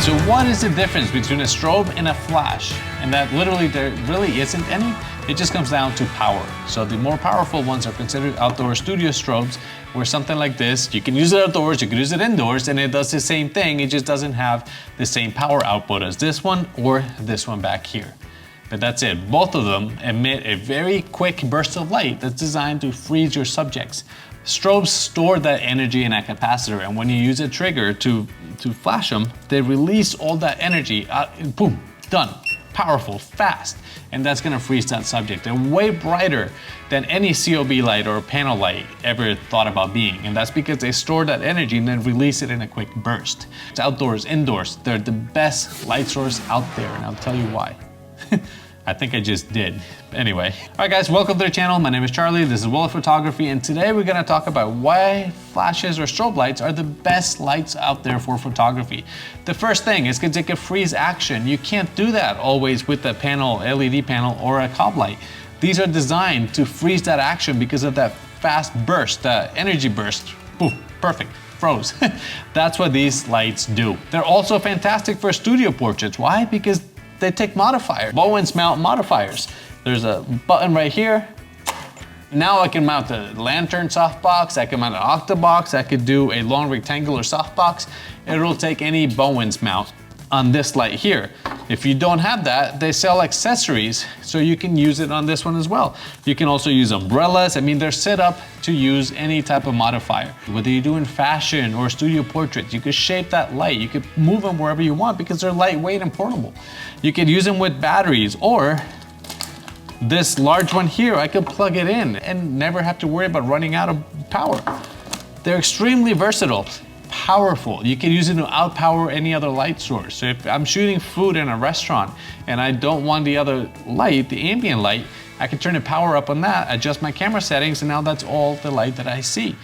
So what is the difference between a strobe and a flash? And that literally there really isn't any. It just comes down to power. So the more powerful ones are considered outdoor studio strobes, where something like this, you can use it outdoors, you can use it indoors, and it does the same thing. It just doesn't have the same power output as this one or this one back here. But that's it. Both of them emit a very quick burst of light that's designed to freeze your subjects. Strobes store that energy in a capacitor, and when you use a trigger to flash them, they release all that energy, boom, done. Powerful, fast, and that's gonna freeze that subject. They're way brighter than any COB light or panel light ever thought about being, and that's because they store that energy and then release it in a quick burst. It's outdoors, indoors, they're the best light source out there, and I'll tell you why. I think I just did. Anyway. All right guys, welcome to the channel. My name is Charlie, this is Wollertz Photography, and today we're gonna talk about why flashes or strobe lights are the best lights out there for photography. The first thing is because they can freeze action. You can't do that always with a panel, LED panel, or a cob light. These are designed to freeze that action because of that fast burst, that energy burst. Boom, perfect. Froze. That's what these lights do. They're also fantastic for studio portraits. Why? Because they take modifiers. Bowens mount modifiers. There's a button right here. Now I can mount a lantern softbox, I can mount an octabox, I could do a long rectangular softbox. It'll take any Bowens mount on this light here. If you don't have that, they sell accessories, so you can use it on this one as well. You can also use umbrellas. I mean, they're set up to use any type of modifier. Whether you're doing fashion or studio portraits, you could shape that light. You could move them wherever you want because they're lightweight and portable. You could use them with batteries, or this large one here, I could plug it in and never have to worry about running out of power. They're extremely versatile. Powerful. You can use it to outpower any other light source. So if I'm shooting food in a restaurant and I don't want the other light, the ambient light, I can turn the power up on that, adjust my camera settings, and now that's all the light that I see.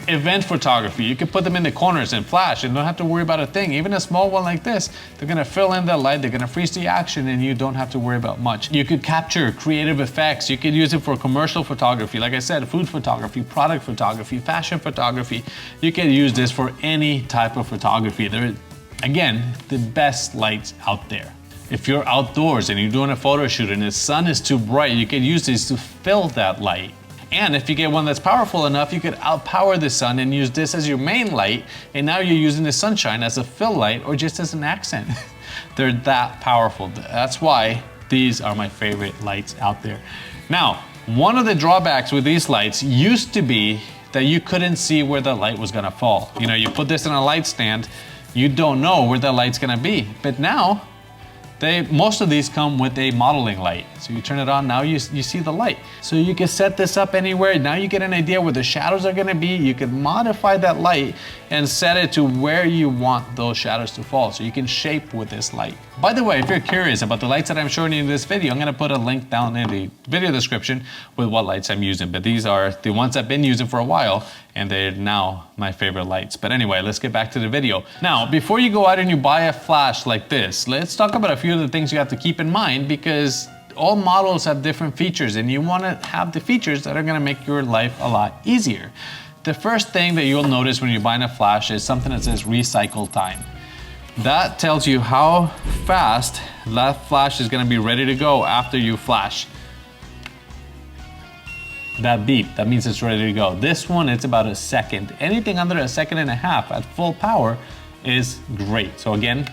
Event photography, you can put them in the corners and flash and don't have to worry about a thing. Even a small one like this, they're gonna fill in the light, they're gonna freeze the action, and you don't have to worry about much. You could capture creative effects. You could use it for commercial photography. Like I said, food photography, product photography, fashion photography. You can use this for any type of photography. They're, again, the best lights out there. If you're outdoors and you're doing a photo shoot and the sun is too bright, you can use this to fill that light. And if you get one that's powerful enough, you could outpower the sun and use this as your main light, and now you're using the sunshine as a fill light or just as an accent. They're that powerful. That's why these are my favorite lights out there. Now, one of the drawbacks with these lights used to be that you couldn't see where the light was gonna fall. You know, you put this in a light stand, you don't know where the light's gonna be. But now, most of these come with a modeling light. So you turn it on, now you see the light. So you can set this up anywhere. Now you get an idea where the shadows are gonna be. You can modify that light and set it to where you want those shadows to fall. So you can shape with this light. By the way, if you're curious about the lights that I'm showing you in this video, I'm gonna put a link down in the video description with what lights I'm using. But these are the ones I've been using for a while, and they're now my favorite lights. But anyway, let's get back to the video. Now, before you go out and you buy a flash like this, let's talk about a few of the things you have to keep in mind, because all models have different features and you wanna have the features that are gonna make your life a lot easier. The first thing that you'll notice when you're buying a flash is something that says recycle time. That tells you how fast that flash is gonna be ready to go after you flash. That beep, that means it's ready to go. This one, it's about a second. Anything under a second and a half at full power is great. So again,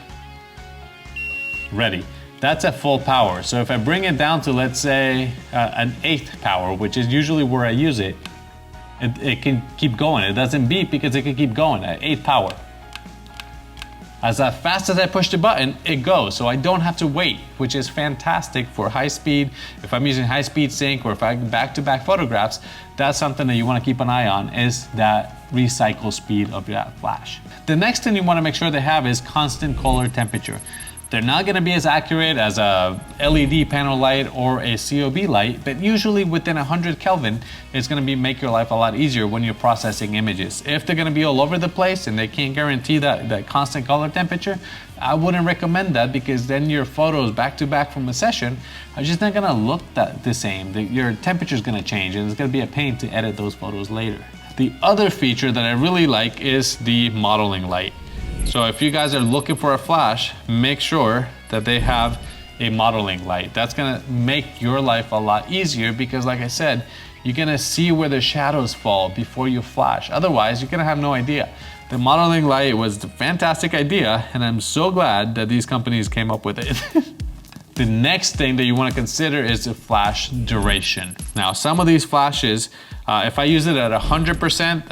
ready. That's at full power. So if I bring it down to, let's say, an 1/8 power, which is usually where I use it, it can keep going. It doesn't beep because it can keep going at 1/8 power. As fast as I push the button, it goes. So I don't have to wait, which is fantastic for high speed. If I'm using high speed sync, or if I back-to-back photographs, that's something that you wanna keep an eye on, is that recycle speed of that flash. The next thing you wanna make sure they have is constant color temperature. They're not gonna be as accurate as a LED panel light or a COB light, but usually within 100 Kelvin, it's gonna make your life a lot easier when you're processing images. If they're gonna be all over the place and they can't guarantee that constant color temperature, I wouldn't recommend that, because then your photos back to back from a session are just not gonna look the same. Your temperature's gonna change, and it's gonna be a pain to edit those photos later. The other feature that I really like is the modeling light. So if you guys are looking for a flash, make sure that they have a modeling light. That's gonna make your life a lot easier because like I said, you're gonna see where the shadows fall before you flash. Otherwise, you're gonna have no idea. The modeling light was a fantastic idea, and I'm so glad that these companies came up with it. The next thing that you wanna consider is the flash duration. Now, some of these flashes, if I use it at 100%,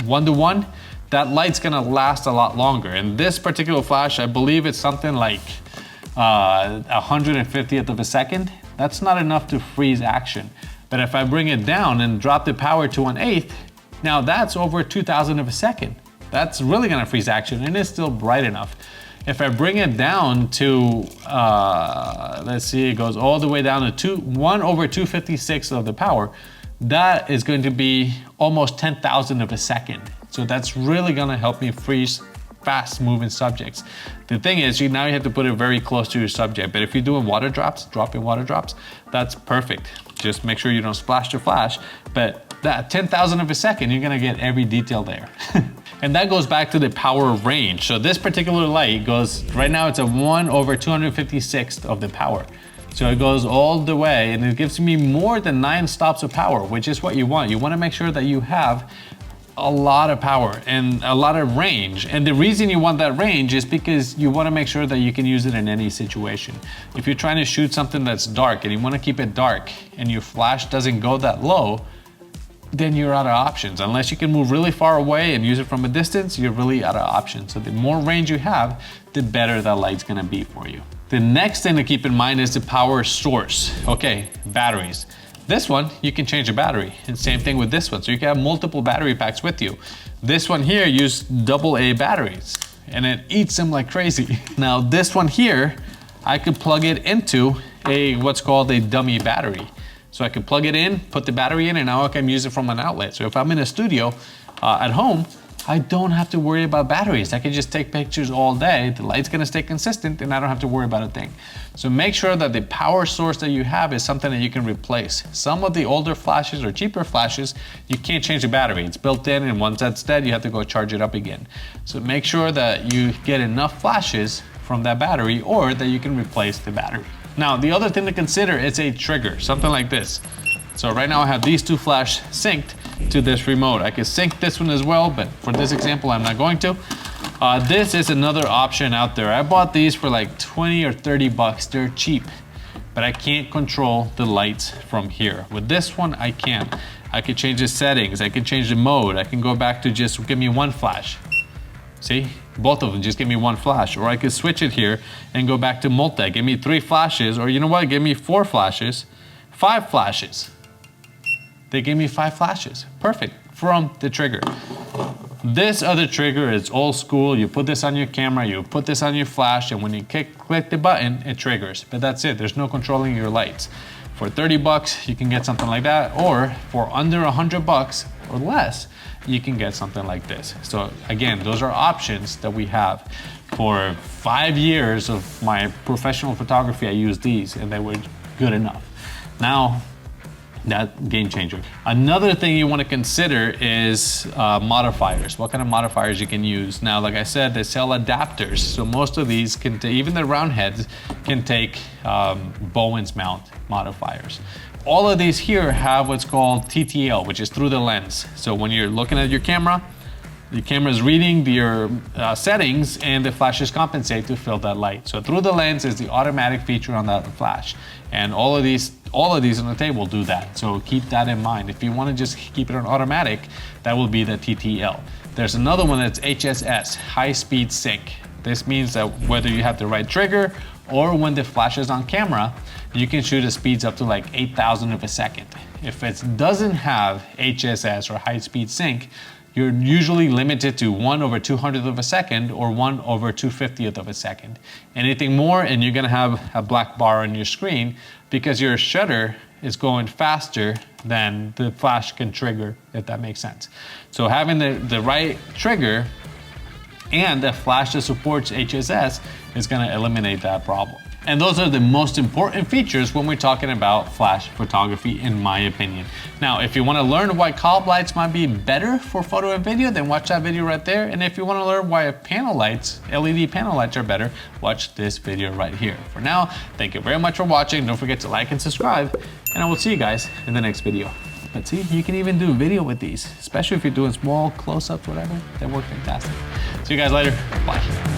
1-to-1, that light's gonna last a lot longer. And this particular flash, I believe it's something like 150th of a second. That's not enough to freeze action. But if I bring it down and drop the power to 1/8, now that's over 2,000 of a second. That's really gonna freeze action and it's still bright enough. If I bring it down to, let's see, it goes all the way down to 1/256 of the power, that is going to be almost 10,000 of a second. So that's really gonna help me freeze fast moving subjects. The thing is, now you have to put it very close to your subject, but if you're doing water drops, dropping water drops, that's perfect. Just make sure you don't splash to flash, but that 10,000 of a second, you're gonna get every detail there. And that goes back to the power range. So this particular light goes, right now it's a 1/256th of the power. So it goes all the way and it gives me more than 9 stops of power, which is what you want. You wanna make sure that you have a lot of power and a lot of range. And the reason you want that range is because you want to make sure that you can use it in any situation. If you're trying to shoot something that's dark and you want to keep it dark and your flash doesn't go that low, then you're out of options. Unless you can move really far away and use it from a distance, you're really out of options. So the more range you have, the better that light's gonna be for you. The next thing to keep in mind is the power source. Okay, batteries. This one, you can change the battery. And same thing with this one. So you can have multiple battery packs with you. This one here uses AA batteries and it eats them like crazy. Now this one here, I could plug it into what's called a dummy battery. So I could plug it in, put the battery in, and now I can use it from an outlet. So if I'm in a studio at home, I don't have to worry about batteries. I can just take pictures all day. The light's gonna stay consistent and I don't have to worry about a thing. So make sure that the power source that you have is something that you can replace. Some of the older flashes or cheaper flashes, you can't change the battery. It's built in and once that's dead, you have to go charge it up again. So make sure that you get enough flashes from that battery or that you can replace the battery. Now, the other thing to consider is a trigger, something like this. So right now I have these two flash synced to this remote. I can sync this one as well, but for this example, I'm not going to. This is another option out there. I bought these for like 20 or 30 bucks. They're cheap, but I can't control the lights from here. With this one, I can. I can change the settings. I can change the mode. I can go back to just give me one flash. See, both of them just give me one flash. Or I could switch it here and go back to multi. Give me 3 flashes, or you know what? Give me 4 flashes, 5 flashes. They gave me 5 flashes. Perfect, from the trigger. This other trigger is old school. You put this on your camera, you put this on your flash, and when you click the button, it triggers. But that's it, there's no controlling your lights. For 30 bucks, you can get something like that, or for under 100 bucks or less, you can get something like this. So again, those are options that we have. For 5 years of my professional photography, I used these and they were good enough. Now, that game changer. Another thing you want to consider is modifiers. What kind of modifiers you can use. Now, like I said, they sell adapters. So most of these can, even the round heads, can take Bowen's mount modifiers. All of these here have what's called TTL, which is through the lens. So when you're looking at your camera is reading your settings and the flashes compensate to fill that light. So through the lens is the automatic feature on that flash. And all of these on the table do that. So keep that in mind. If you want to just keep it on automatic, that will be the TTL. There's another one that's HSS, high speed sync. This means that whether you have the right trigger or when the flash is on camera, you can shoot at speeds up to like 8,000 of a second. If it doesn't have HSS or high speed sync, you're usually limited to 1/200th of a second or 1/250th of a second. Anything more and you're gonna have a black bar on your screen because your shutter is going faster than the flash can trigger, if that makes sense. So having the right trigger and a flash that supports HSS is gonna eliminate that problem. And those are the most important features when we're talking about flash photography, in my opinion. Now, if you want to learn why column lights might be better for photo and video, then watch that video right there. And if you want to learn why panel lights, LED panel lights are better, watch this video right here. For now, thank you very much for watching. Don't forget to like and subscribe, and I will see you guys in the next video. But see, you can even do video with these, especially if you're doing small close-ups, whatever. They work fantastic. See you guys later. Bye.